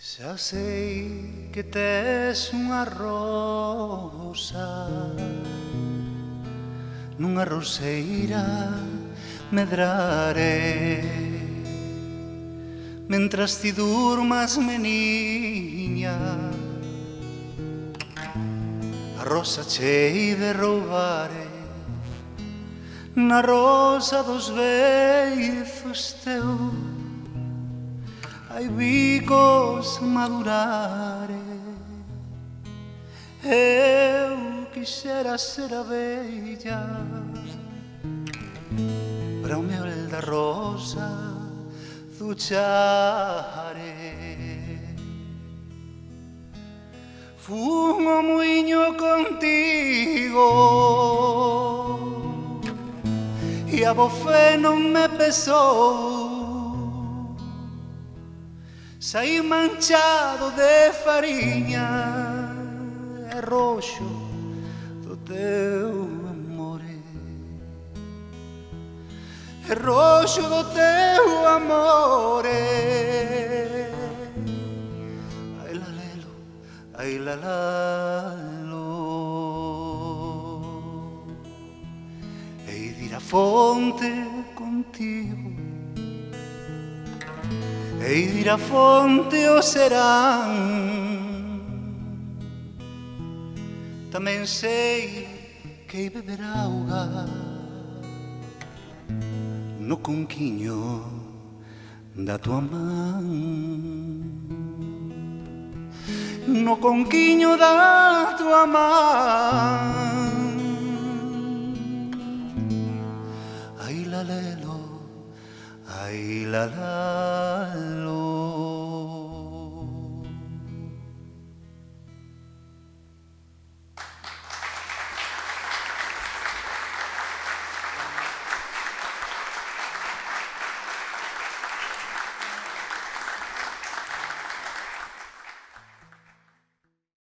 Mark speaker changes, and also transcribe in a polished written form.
Speaker 1: Xa sei que tes unha rosa nunha roseira medrare, mentras ti durmas, meniña, a rosa chei de roubare. Na rosa dos beizos teus hai bicos madurare. Eu quixera ser abella para o mel da rosa zuchare. Fun ao muiño contigo e a bofé non me pesou. Saí manchado de fariña e roxo do teu amore, e roxo do teu amore. Ai lalelo, ai lalalo, hei de ir á fonte contigo, hei de ir á fonte ao serán. Tamén sei que hei beber auga no conquiño da tua man, no conquiño da tua man. Ai lalelo, ai lalalo.